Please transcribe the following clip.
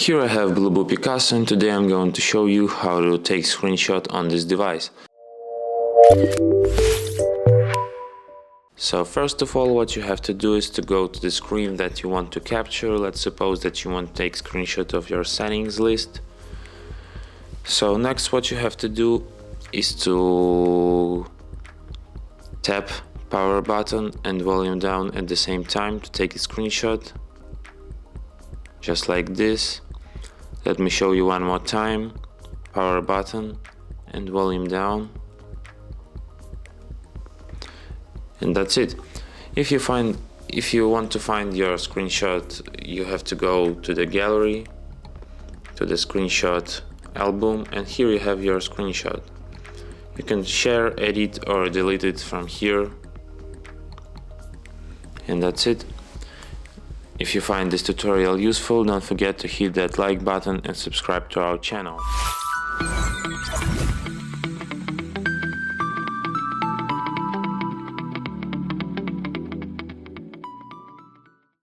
Here I have BLUBOO Picasso, and today I'm going to show you how to take screenshot on this device. So first of all, what you have to do is to go to the screen that you want to capture. Let's suppose that you want to take screenshot of your settings list. So next what you have to do is to tap power button and volume down at the same time to take a screenshot. Just like this. Let me show you one more time. Power button and volume down. And that's it. If you want to find your screenshot, you have to go to the gallery, to the screenshot album, and here you have your screenshot. You can share, edit or delete it from here. And that's it. If you find this tutorial useful, don't forget to hit that like button and subscribe to our channel.